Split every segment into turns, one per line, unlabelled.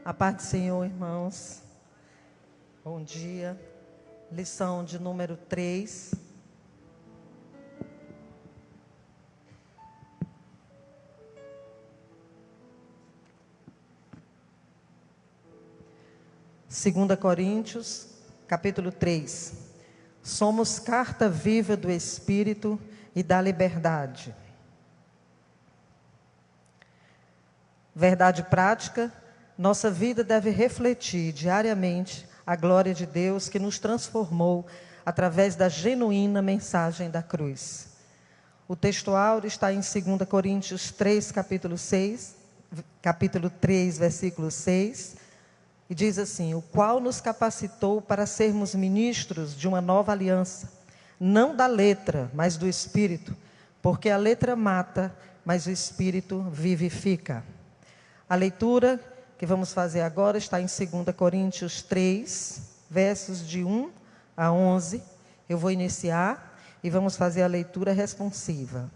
A paz do Senhor, irmãos. Bom dia. Lição de número 3. Segunda Coríntios, capítulo 3. Somos carta viva do Espírito e da liberdade. Verdade prática. Nossa vida deve refletir diariamente a glória de Deus que nos transformou através da genuína mensagem da cruz. O texto áureo está em 2 Coríntios 3, capítulo 3, versículo 6, e diz assim: o qual nos capacitou para sermos ministros de uma nova aliança, não da letra, mas do Espírito, porque a letra mata, mas o Espírito vivifica. A leitura que vamos fazer agora está em 2 Coríntios 3, versos de 1 a 11. Eu vou iniciar e vamos fazer a leitura responsiva.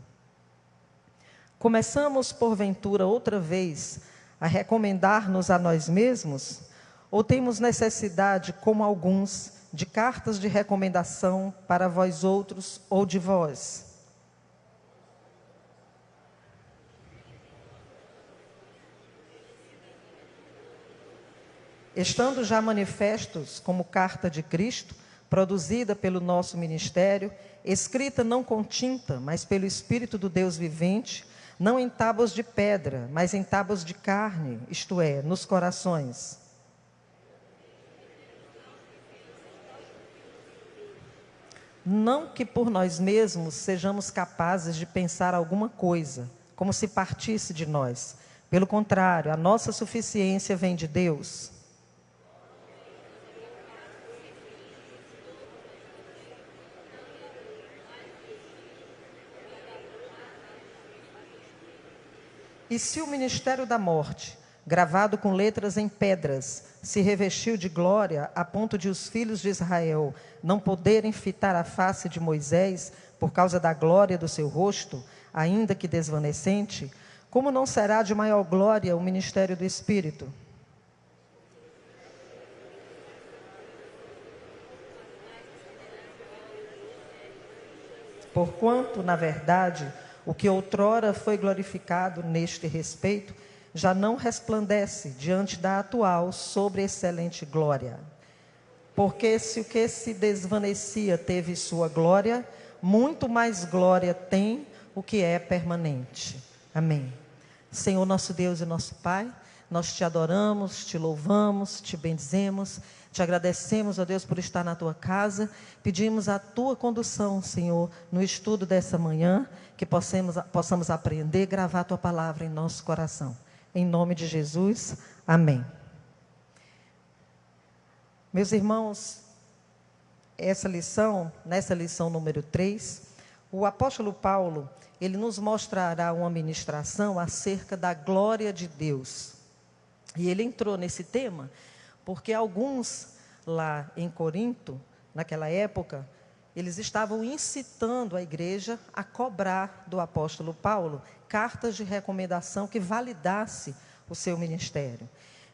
Começamos, porventura, outra vez, a recomendar-nos a nós mesmos? Ou temos necessidade, como alguns, de cartas de recomendação para vós outros ou de vós? Estando já manifestos como carta de Cristo, produzida pelo nosso ministério, escrita não com tinta, mas pelo Espírito do Deus vivente, não em tábuas de pedra, mas em tábuas de carne, isto é, nos corações. Não que por nós mesmos sejamos capazes de pensar alguma coisa, como se partisse de nós. Pelo contrário, a nossa suficiência vem de Deus. E se o ministério da morte, gravado com letras em pedras, se revestiu de glória a ponto de os filhos de Israel não poderem fitar a face de Moisés por causa da glória do seu rosto, ainda que desvanecente, como não será de maior glória o ministério do Espírito? Porquanto, na verdade, o que outrora foi glorificado neste respeito, já não resplandece diante da atual sobreexcelente glória. Porque se o que se desvanecia teve sua glória, muito mais glória tem o que é permanente. Amém. Senhor nosso Deus e nosso Pai, nós te adoramos, te louvamos, te bendizemos, te agradecemos, ó Deus, por estar na tua casa. Pedimos a tua condução, Senhor, no estudo dessa manhã, que possamos aprender, gravar a tua palavra em nosso coração. Em nome de Jesus, amém. Meus irmãos, nessa lição número 3, o apóstolo Paulo, ele nos mostrará uma ministração acerca da glória de Deus. E ele entrou nesse tema porque alguns lá em Corinto, naquela época, eles estavam incitando a igreja a cobrar do apóstolo Paulo cartas de recomendação que validasse o seu ministério.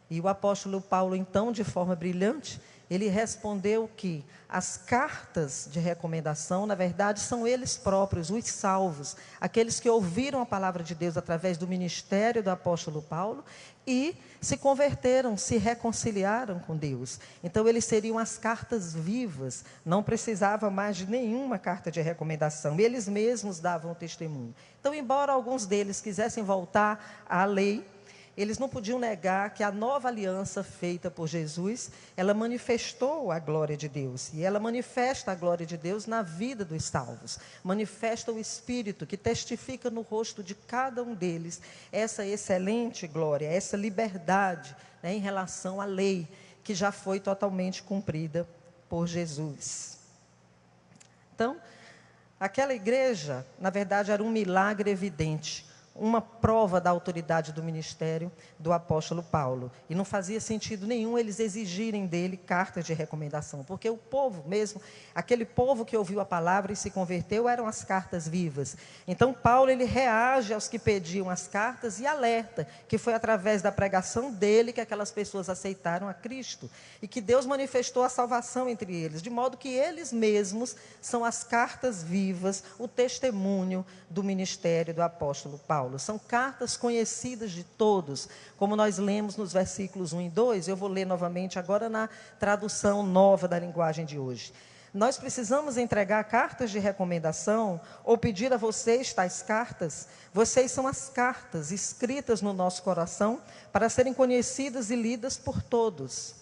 E o apóstolo Paulo, então, de forma brilhante, ele respondeu que as cartas de recomendação, na verdade, são eles próprios, os salvos, aqueles que ouviram a palavra de Deus através do ministério do apóstolo Paulo e se converteram, se reconciliaram com Deus. Então, eles seriam as cartas vivas, não precisava mais de nenhuma carta de recomendação, eles mesmos davam testemunho. Então, embora alguns deles quisessem voltar à lei, eles não podiam negar que a nova aliança feita por Jesus, ela manifestou a glória de Deus. E ela manifesta a glória de Deus na vida dos salvos. Manifesta o Espírito que testifica no rosto de cada um deles essa excelente glória, essa liberdade, né, em relação à lei que já foi totalmente cumprida por Jesus. Então, aquela igreja, na verdade, era um milagre evidente, uma prova da autoridade do ministério do apóstolo Paulo. E não fazia sentido nenhum eles exigirem dele cartas de recomendação, porque o povo mesmo, aquele povo que ouviu a palavra e se converteu, eram as cartas vivas. Então Paulo, ele reage aos que pediam as cartas e alerta que foi através da pregação dele que aquelas pessoas aceitaram a Cristo e que Deus manifestou a salvação entre eles, de modo que eles mesmos são as cartas vivas, o testemunho do ministério do apóstolo Paulo. São cartas conhecidas de todos, como nós lemos nos versículos 1 e 2, eu vou ler novamente agora na tradução nova da linguagem de hoje. Nós precisamos entregar cartas de recomendação ou pedir a vocês tais cartas. Vocês são as cartas escritas no nosso coração para serem conhecidas e lidas por todos.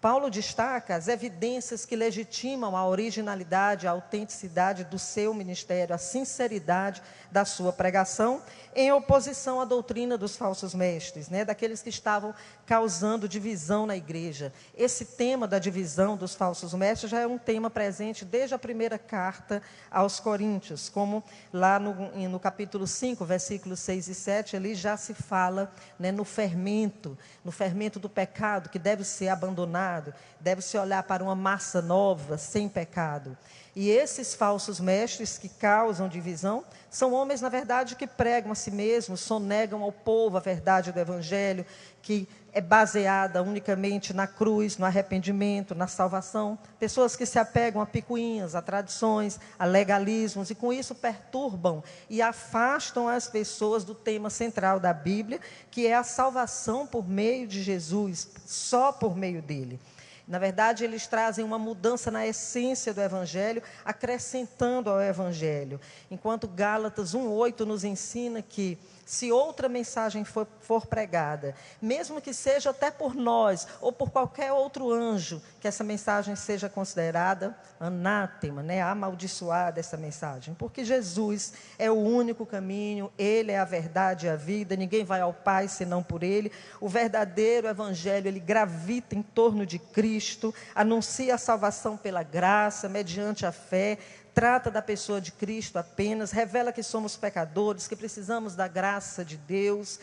Paulo destaca as evidências que legitimam a originalidade, a autenticidade do seu ministério, a sinceridade da sua pregação, em oposição à doutrina dos falsos mestres, daqueles que estavam causando divisão na igreja. Esse tema da divisão dos falsos mestres já é um tema presente desde a primeira carta aos Coríntios, como lá no capítulo 5, versículos 6 e 7, ali já se fala no fermento do pecado, que deve ser abandonado, deve-se olhar para uma massa nova, sem pecado. E esses falsos mestres que causam divisão são homens, na verdade, que pregam a si mesmos, sonegam ao povo a verdade do Evangelho, que é baseada unicamente na cruz, no arrependimento, na salvação. Pessoas que se apegam a picuinhas, a tradições, a legalismos, e com isso perturbam e afastam as pessoas do tema central da Bíblia, que é a salvação por meio de Jesus, só por meio dele. Na verdade, eles trazem uma mudança na essência do Evangelho, acrescentando ao Evangelho. Enquanto Gálatas 1,8 nos ensina que, se outra mensagem for pregada, mesmo que seja até por nós, ou por qualquer outro anjo, que essa mensagem seja considerada anátema, amaldiçoada essa mensagem. Porque Jesus é o único caminho, Ele é a verdade e a vida, ninguém vai ao Pai senão por Ele. O verdadeiro Evangelho, ele gravita em torno de Cristo, anuncia a salvação pela graça, mediante a fé, trata da pessoa de Cristo apenas, revela que somos pecadores, que precisamos da graça de Deus.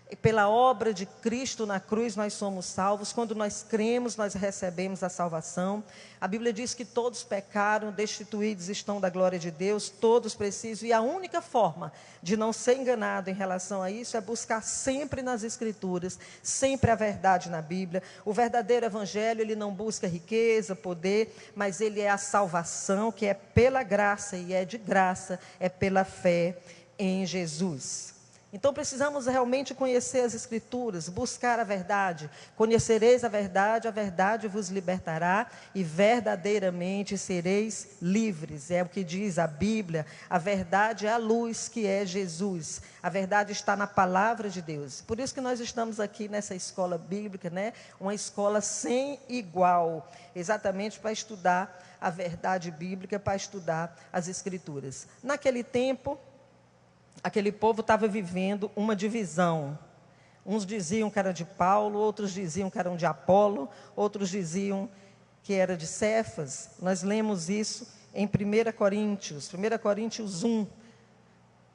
E pela obra de Cristo na cruz nós somos salvos. Quando nós cremos, nós recebemos a salvação. A Bíblia diz que todos pecaram, destituídos estão da glória de Deus, todos precisam. E a única forma de não ser enganado em relação a isso é buscar sempre nas Escrituras, sempre a verdade na Bíblia. O verdadeiro Evangelho, ele não busca riqueza, poder, mas ele é a salvação, que é pela graça e é de graça, é pela fé em Jesus. Então precisamos realmente conhecer as Escrituras, buscar a verdade. Conhecereis a verdade vos libertará e verdadeiramente sereis livres. É o que diz a Bíblia, a verdade é a luz que é Jesus. A verdade está na palavra de Deus. Por isso que nós estamos aqui nessa escola bíblica, uma escola sem igual, exatamente para estudar a verdade bíblica, para estudar as Escrituras. Naquele tempo, aquele povo estava vivendo uma divisão. Uns diziam que era de Paulo, outros diziam que eram de Apolo, outros diziam que era de Cefas. Nós lemos isso em 1 Coríntios 1,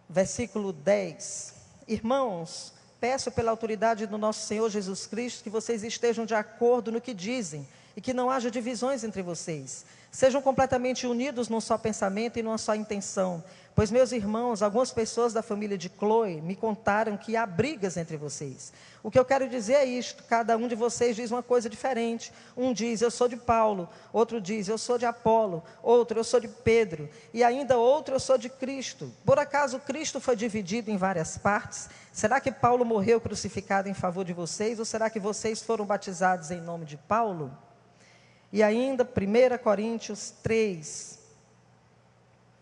versículo 10. Irmãos, peço pela autoridade do nosso Senhor Jesus Cristo que vocês estejam de acordo no que dizem e que não haja divisões entre vocês. Sejam completamente unidos num só pensamento e numa só intenção. Pois, meus irmãos, algumas pessoas da família de Cloe me contaram que há brigas entre vocês. O que eu quero dizer é isto: cada um de vocês diz uma coisa diferente. Um diz, eu sou de Paulo. Outro diz, eu sou de Apolo. Outro, eu sou de Pedro. E ainda outro, eu sou de Cristo. Por acaso Cristo foi dividido em várias partes? Será que Paulo morreu crucificado em favor de vocês? Ou será que vocês foram batizados em nome de Paulo? E ainda 1 Coríntios 3,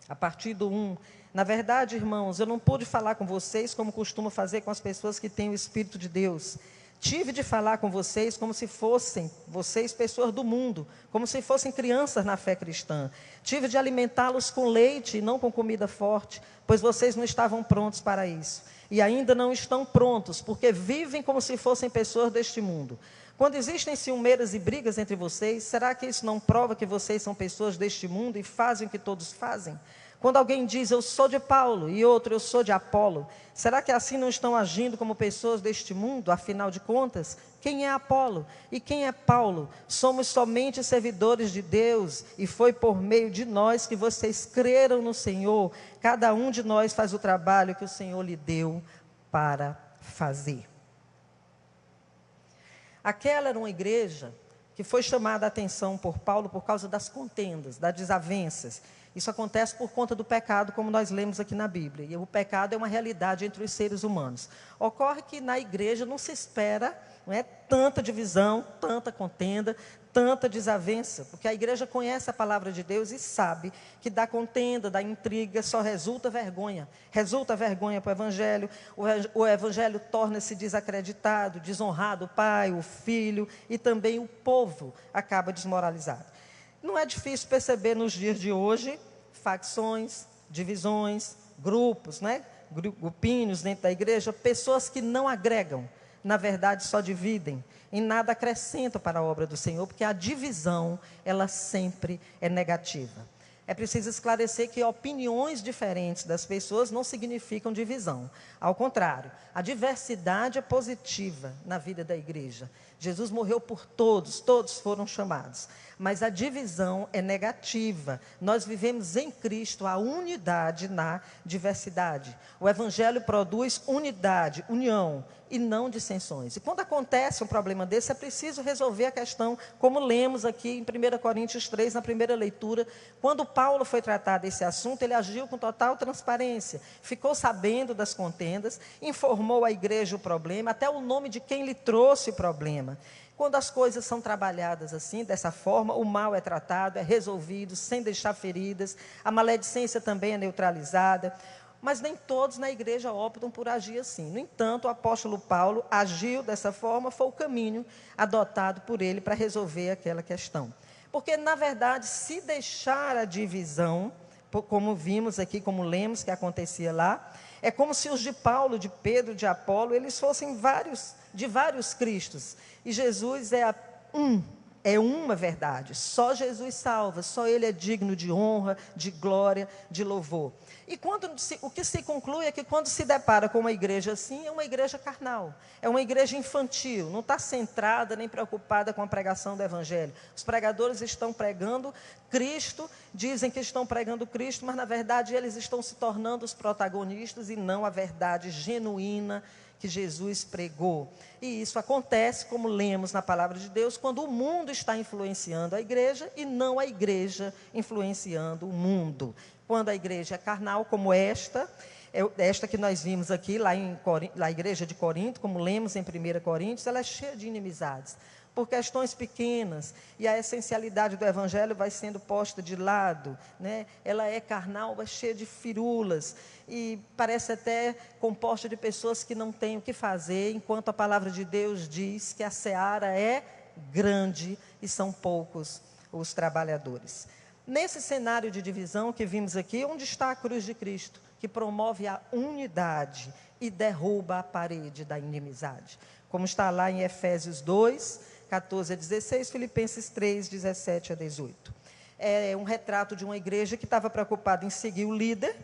a partir do 1. Na verdade, irmãos, eu não pude falar com vocês como costumo fazer com as pessoas que têm o Espírito de Deus. Tive de falar com vocês como se fossem vocês pessoas do mundo, como se fossem crianças na fé cristã. Tive de alimentá-los com leite e não com comida forte, pois vocês não estavam prontos para isso. E ainda não estão prontos, porque vivem como se fossem pessoas deste mundo. Quando existem ciumeiras e brigas entre vocês, será que isso não prova que vocês são pessoas deste mundo e fazem o que todos fazem? Quando alguém diz, eu sou de Paulo, e outro, eu sou de Apolo, será que assim não estão agindo como pessoas deste mundo? Afinal de contas, quem é Apolo e quem é Paulo? Somos somente servidores de Deus, e foi por meio de nós que vocês creram no Senhor. Cada um de nós faz o trabalho que o Senhor lhe deu para fazer. Aquela era uma igreja que foi chamada a atenção por Paulo por causa das contendas, das desavenças. Isso acontece por conta do pecado, como nós lemos aqui na Bíblia. E o pecado é uma realidade entre os seres humanos. Ocorre que na igreja não se espera, não é, tanta divisão, tanta contenda, tanta desavença, porque a igreja conhece a palavra de Deus e sabe que da contenda, da intriga, só resulta vergonha. Resulta vergonha para o evangelho, o evangelho torna-se desacreditado, desonrado o pai, o filho e também o povo acaba desmoralizado. Não é difícil perceber nos dias de hoje facções, divisões, grupos, né? Grupinhos dentro da igreja, pessoas que não agregam, na verdade só dividem, em nada acrescentam para a obra do Senhor, porque a divisão, ela sempre é negativa. É preciso esclarecer que opiniões diferentes das pessoas não significam divisão. Ao contrário, a diversidade é positiva na vida da igreja. Jesus morreu por todos, todos foram chamados. Mas a divisão é negativa. Nós vivemos em Cristo a unidade na diversidade. O Evangelho produz unidade, união e não dissensões. E quando acontece um problema desse, é preciso resolver a questão, como lemos aqui em 1 Coríntios 3, na primeira leitura. Quando Paulo foi tratar desse assunto, ele agiu com total transparência. Ficou sabendo das contendas, informou à igreja o problema, até o nome de quem lhe trouxe o problema. Quando as coisas são trabalhadas assim, dessa forma, o mal é tratado, é resolvido, sem deixar feridas, a maledicência também é neutralizada. Mas nem todos na igreja optam por agir assim. No entanto, o apóstolo Paulo agiu dessa forma, foi o caminho adotado por ele para resolver aquela questão. Porque, na verdade, se deixar a divisão, como vimos aqui, como lemos que acontecia lá, é como se os de Paulo, de Pedro, de Apolo, eles fossem de vários Cristos. E Jesus é uma verdade. Só Jesus salva, só Ele é digno de honra, de glória, de louvor. E o que se conclui é que quando se depara com uma igreja assim, é uma igreja carnal, é uma igreja infantil, não está centrada nem preocupada com a pregação do Evangelho. Os pregadores estão pregando Cristo, dizem que estão pregando Cristo, mas na verdade eles estão se tornando os protagonistas e não a verdade genuína que Jesus pregou. E isso acontece, como lemos na palavra de Deus, quando o mundo está influenciando a igreja e não a igreja influenciando o mundo. Quando a igreja é carnal, como esta que nós vimos aqui, na igreja de Corinto, como lemos em 1 Coríntios, ela é cheia de inimizades, por questões pequenas, e a essencialidade do evangelho vai sendo posta de lado, né? Ela é carnal, é cheia de firulas, e parece até composta de pessoas que não têm o que fazer, enquanto a palavra de Deus diz que a seara é grande e são poucos os trabalhadores. Nesse cenário de divisão que vimos aqui, onde está a cruz de Cristo, que promove a unidade e derruba a parede da inimizade? Como está lá em Efésios 2, 14 a 16, Filipenses 3, 17 a 18. É um retrato de uma igreja que estava preocupada em seguir o líder.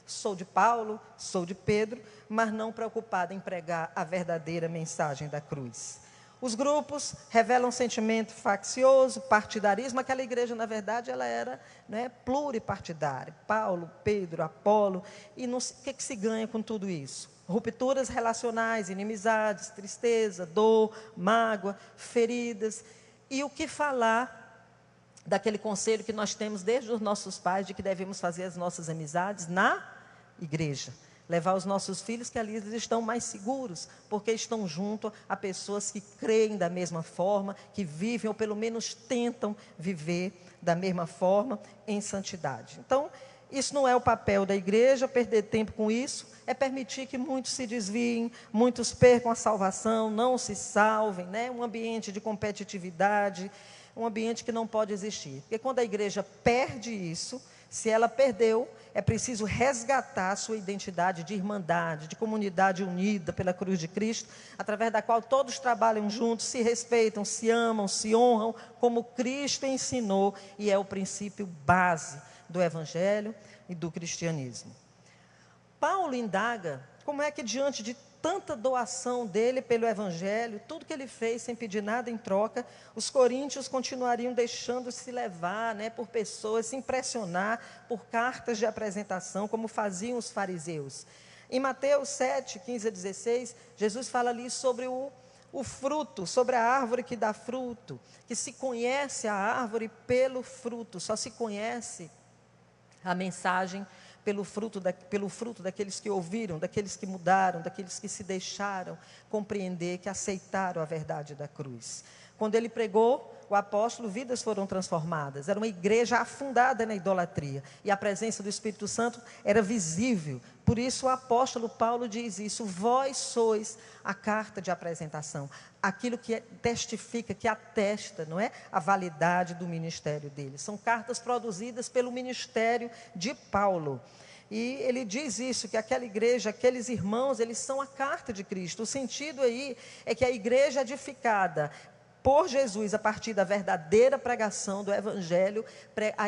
Sou de Paulo, sou de Pedro, mas não preocupada em pregar a verdadeira mensagem da cruz. Os grupos revelam sentimento faccioso, partidarismo. Aquela igreja, na verdade, ela era, né, pluripartidária. Paulo, Pedro, Apolo. E o que se ganha com tudo isso? Rupturas relacionais, inimizades, tristeza, dor, mágoa, feridas. E o que falar daquele conselho que nós temos desde os nossos pais, de que devemos fazer as nossas amizades na igreja? Levar os nossos filhos, que ali eles estão mais seguros, porque estão junto a pessoas que creem da mesma forma, que vivem, ou pelo menos tentam viver da mesma forma, em santidade. Então, isso não é o papel da igreja, perder tempo com isso, é permitir que muitos se desviem, muitos percam a salvação, não se salvem, né? Um ambiente de competitividade, um ambiente que não pode existir. Porque quando a igreja perde isso, se ela perdeu, é preciso resgatar a sua identidade de irmandade, de comunidade unida pela cruz de Cristo, através da qual todos trabalham juntos, se respeitam, se amam, se honram, como Cristo ensinou, e é o princípio base do Evangelho e do cristianismo. Paulo indaga como é que, diante de tanta doação dele pelo Evangelho, tudo que ele fez sem pedir nada em troca, os coríntios continuariam deixando-se levar, por pessoas, se impressionar por cartas de apresentação, como faziam os fariseus. Em Mateus 7, 15 a 16, Jesus fala ali sobre o fruto, sobre a árvore que dá fruto, que se conhece a árvore pelo fruto, só se conhece a mensagem pelo fruto daqueles que ouviram, daqueles que mudaram, daqueles que se deixaram compreender, que aceitaram a verdade da cruz. Quando ele pregou, o apóstolo, vidas foram transformadas. Era uma igreja afundada na idolatria, e a presença do Espírito Santo era visível. Por isso o apóstolo Paulo diz isso: vós sois a carta de apresentação, aquilo que testifica, que atesta, não é, a validade do ministério dele. São cartas produzidas pelo ministério de Paulo. E ele diz isso, que aquela igreja, aqueles irmãos, eles são a carta de Cristo. O sentido aí é que a igreja edificada por Jesus, a partir da verdadeira pregação do Evangelho,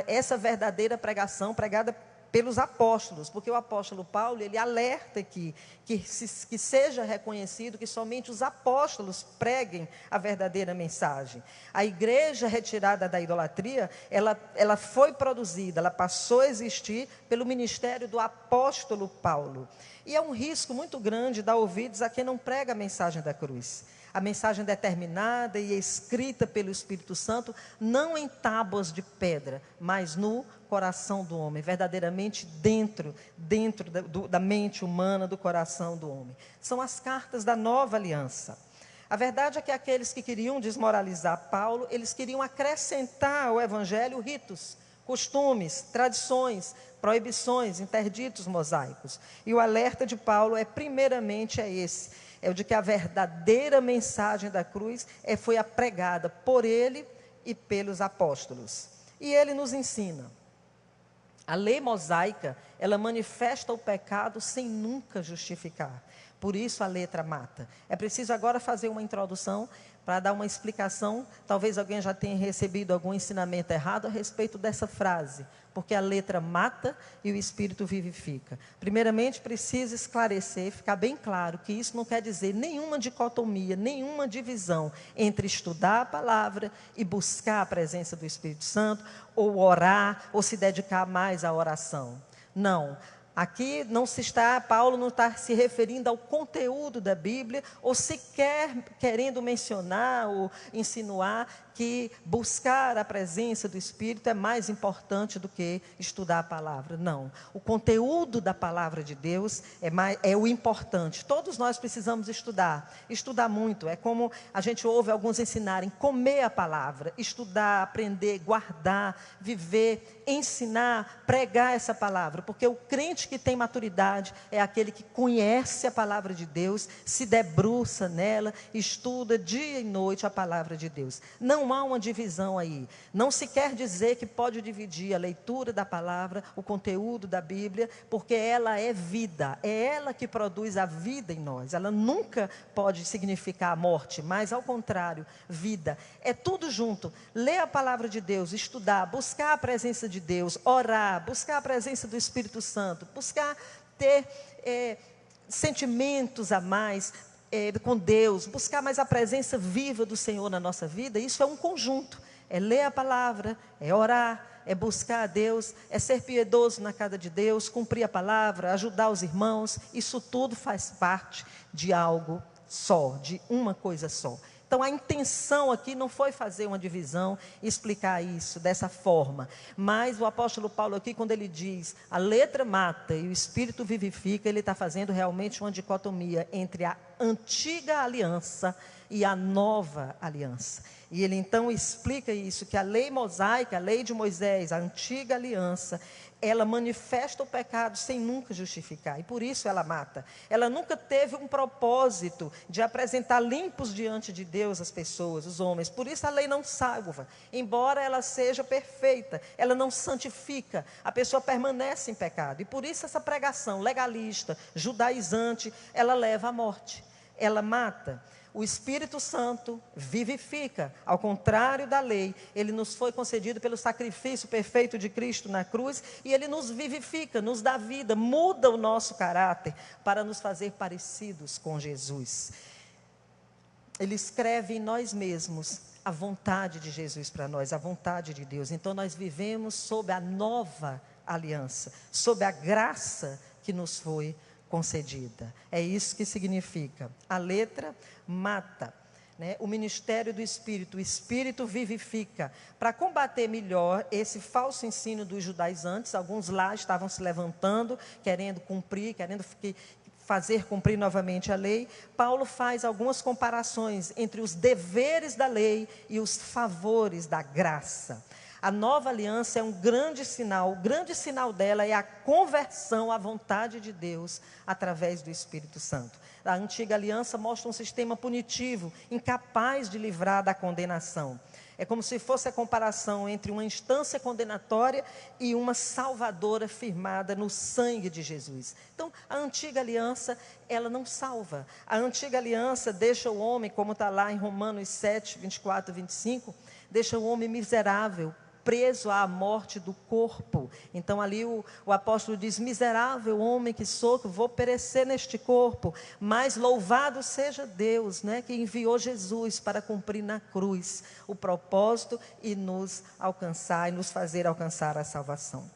essa verdadeira pregação pregada pelos apóstolos, porque o apóstolo Paulo, ele alerta aqui, que seja reconhecido que somente os apóstolos preguem a verdadeira mensagem. A igreja retirada da idolatria, ela foi produzida, ela passou a existir pelo ministério do apóstolo Paulo. E é um risco muito grande dar ouvidos a quem não prega a mensagem da cruz. A mensagem determinada e escrita pelo Espírito Santo, não em tábuas de pedra, mas no coração do homem, verdadeiramente dentro da mente humana, do coração do homem. São as cartas da nova aliança. A verdade é que aqueles que queriam desmoralizar Paulo, eles queriam acrescentar ao Evangelho ritos, costumes, tradições, proibições, interditos mosaicos. E o alerta de Paulo primeiramente esse, é o de que a verdadeira mensagem da cruz foi pregada por ele e pelos apóstolos. E ele nos ensina. A lei mosaica, ela manifesta o pecado sem nunca justificar. Por isso a letra mata. É preciso agora fazer uma introdução para dar uma explicação. Talvez alguém já tenha recebido algum ensinamento errado a respeito dessa frase. Porque a letra mata e o Espírito vivifica. Primeiramente, precisa esclarecer, ficar bem claro que isso não quer dizer nenhuma dicotomia, nenhuma divisão entre estudar a palavra e buscar a presença do Espírito Santo, ou orar, ou se dedicar mais à oração. Não. Aqui Paulo não está se referindo ao conteúdo da Bíblia, ou sequer querendo mencionar ou insinuar que buscar a presença do Espírito é mais importante do que estudar a palavra. Não. O conteúdo da palavra de Deus é o importante. Todos nós precisamos estudar muito. É como a gente ouve alguns ensinarem: comer a palavra, estudar, aprender, guardar, viver, ensinar, pregar essa palavra. Porque o crente que tem maturidade é aquele que conhece a palavra de Deus, se debruça nela, estuda dia e noite a palavra de Deus. Não há uma divisão aí. Não se quer dizer que pode dividir a leitura da palavra, o conteúdo da Bíblia, porque ela é vida. É ela que produz a vida em nós. Ela nunca pode significar a morte, mas ao contrário, vida. É tudo junto. Ler a palavra de Deus, estudar, buscar a presença de Deus, orar, buscar a presença do Espírito Santo, buscar ter sentimentos a mais com Deus, buscar mais a presença viva do Senhor na nossa vida. Isso é um conjunto. É ler a palavra, é orar, é buscar a Deus, é ser piedoso na casa de Deus, cumprir a palavra, ajudar os irmãos. Isso tudo faz parte de algo só, de uma coisa só. Então a intenção aqui não foi fazer uma divisão e explicar isso dessa forma. Mas o apóstolo Paulo aqui, quando ele diz a letra mata e o Espírito vivifica, ele está fazendo realmente uma dicotomia entre a antiga aliança e a nova aliança. E ele então explica isso, que a lei mosaica, a lei de Moisés, a antiga aliança, ela manifesta o pecado sem nunca justificar, e por isso ela mata. Ela nunca teve um propósito de apresentar limpos diante de Deus as pessoas, os homens. Por isso a lei não salva, embora ela seja perfeita, ela não santifica, a pessoa permanece em pecado. E por isso essa pregação legalista, judaizante, ela leva à morte, ela mata. O Espírito Santo vivifica, ao contrário da lei. Ele nos foi concedido pelo sacrifício perfeito de Cristo na cruz, e Ele nos vivifica, nos dá vida, muda o nosso caráter, para nos fazer parecidos com Jesus. Ele escreve em nós mesmos a vontade de Jesus para nós, a vontade de Deus. Então nós vivemos sob a nova aliança, sob a graça que nos foi concedida. É isso que significa. A letra mata, né? O ministério do Espírito, o Espírito vivifica. Para combater melhor esse falso ensino dos judaizantes, alguns lá estavam se levantando, querendo cumprir, querendo fazer cumprir novamente a lei. Paulo faz algumas comparações entre os deveres da lei e os favores da graça. A nova aliança é um grande sinal, o grande sinal dela é a conversão à vontade de Deus através do Espírito Santo. A antiga aliança mostra um sistema punitivo, incapaz de livrar da condenação. É como se fosse a comparação entre uma instância condenatória e uma salvadora firmada no sangue de Jesus. Então, a antiga aliança, ela não salva. A antiga aliança deixa o homem, como está lá em Romanos 7, 24 e 25, deixa o homem miserável, preso à morte do corpo. Então ali o apóstolo diz: miserável homem que sou, que vou perecer neste corpo, mas louvado seja Deus, né, que enviou Jesus para cumprir na cruz o propósito e nos alcançar, e nos fazer alcançar a salvação.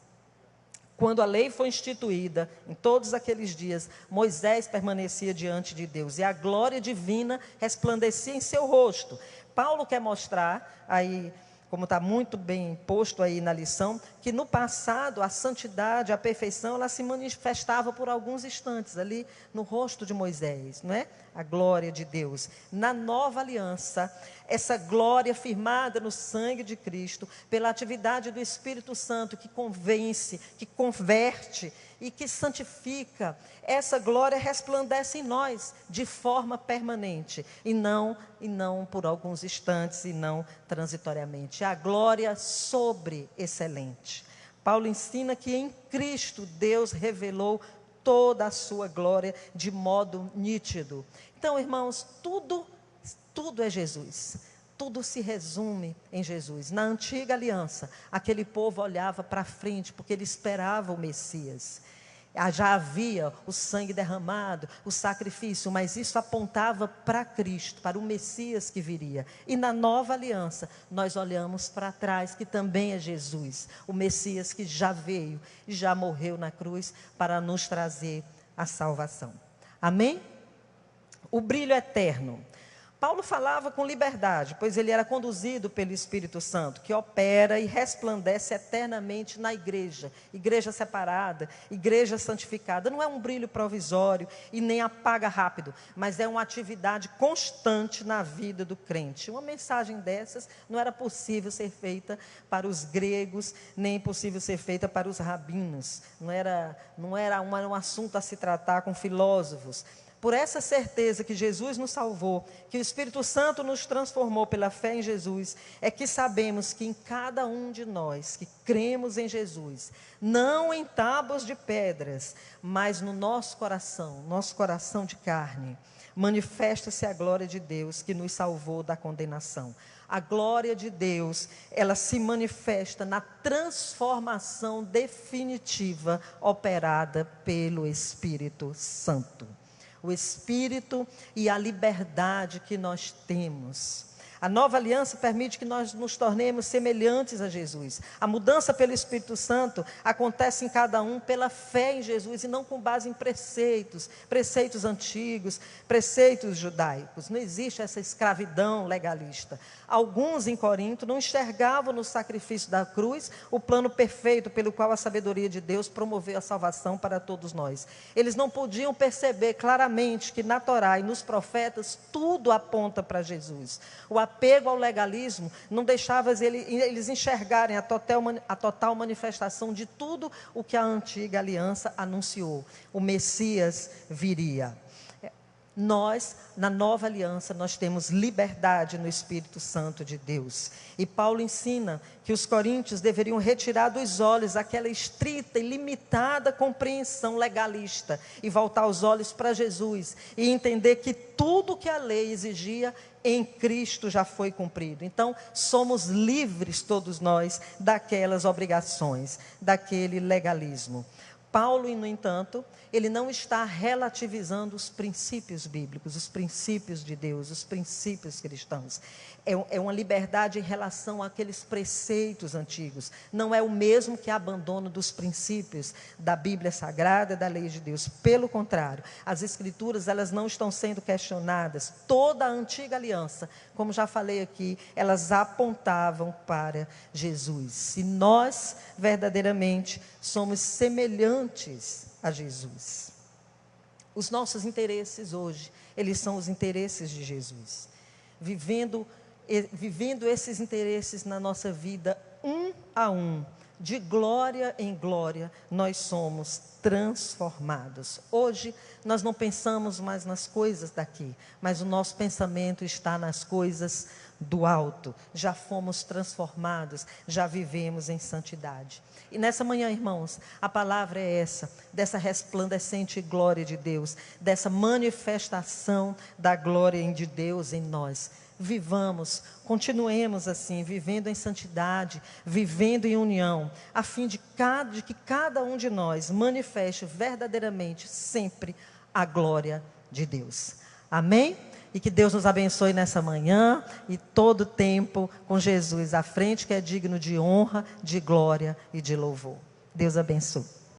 Quando a lei foi instituída, em todos aqueles dias, Moisés permanecia diante de Deus, e a glória divina resplandecia em seu rosto. Paulo quer mostrar aí, como está muito bem posto aí na lição, que no passado a santidade, a perfeição, ela se manifestava por alguns instantes ali no rosto de Moisés, não é? A glória de Deus. Na nova aliança, essa glória firmada no sangue de Cristo, pela atividade do Espírito Santo que convence, que converte e que santifica, essa glória resplandece em nós de forma permanente, e não por alguns instantes, e não transitoriamente. A glória sobreexcelente. Paulo ensina que em Cristo Deus revelou toda a sua glória de modo nítido. Então, irmãos, tudo é Jesus. Tudo se resume em Jesus. Na antiga aliança, aquele povo olhava para frente, porque ele esperava o Messias. Já havia o sangue derramado, o sacrifício, mas isso apontava para Cristo, para o Messias que viria. E na nova aliança, nós olhamos para trás, que também é Jesus, o Messias que já veio e já morreu na cruz para nos trazer a salvação. Amém? O brilho eterno. Paulo falava com liberdade, pois ele era conduzido pelo Espírito Santo, que opera e resplandece eternamente na igreja. Igreja separada, igreja santificada. Não é um brilho provisório e nem apaga rápido, mas é uma atividade constante na vida do crente. Uma mensagem dessas não era possível ser feita para os gregos, nem possível ser feita para os rabinos. Não era um assunto a se tratar com filósofos. Por essa certeza que Jesus nos salvou, que o Espírito Santo nos transformou pela fé em Jesus, é que sabemos que em cada um de nós que cremos em Jesus, não em tábuas de pedras, mas no nosso coração de carne, manifesta-se a glória de Deus que nos salvou da condenação. A glória de Deus, ela se manifesta na transformação definitiva operada pelo Espírito Santo. O Espírito e a liberdade que nós temos. A nova aliança permite que nós nos tornemos semelhantes a Jesus. A mudança pelo Espírito Santo acontece em cada um pela fé em Jesus e não com base em preceitos antigos, preceitos judaicos. Não existe essa escravidão legalista. Alguns em Corinto não enxergavam no sacrifício da cruz o plano perfeito pelo qual a sabedoria de Deus promoveu a salvação para todos nós. Eles não podiam perceber claramente que na Torá e nos profetas tudo aponta para Jesus. O apego ao legalismo não deixava eles enxergarem a total manifestação de tudo o que a antiga aliança anunciou. O Messias viria. Nós, na nova aliança, nós temos liberdade no Espírito Santo de Deus. E Paulo ensina que os coríntios deveriam retirar dos olhos aquela estrita e limitada compreensão legalista e voltar os olhos para Jesus e entender que tudo que a lei exigia em Cristo já foi cumprido. Então, somos livres todos nós daquelas obrigações, daquele legalismo. Paulo, no entanto, ele não está relativizando os princípios bíblicos, os princípios de Deus, os princípios cristãos. É uma liberdade em relação àqueles preceitos antigos. Não é o mesmo que abandono dos princípios da Bíblia Sagrada, da lei de Deus. Pelo contrário, as Escrituras, elas não estão sendo questionadas. Toda a antiga aliança, como já falei aqui, elas apontavam para Jesus. E nós, verdadeiramente, somos semelhantes a Jesus. Os nossos interesses hoje, eles são os interesses de Jesus. Vivendo esses interesses na nossa vida, um a um, de glória em glória, nós somos transformados. Hoje, nós não pensamos mais nas coisas daqui, mas o nosso pensamento está nas coisas do alto. Já fomos transformados, já vivemos em santidade. E nessa manhã, irmãos, a palavra é essa, dessa resplandecente glória de Deus, dessa manifestação da glória de Deus em nós. Vivamos, continuemos assim, vivendo em santidade, vivendo em união, a fim de que cada um de nós manifeste verdadeiramente sempre a glória de Deus. Amém? E que Deus nos abençoe nessa manhã e todo o tempo com Jesus à frente, que é digno de honra, de glória e de louvor. Deus abençoe.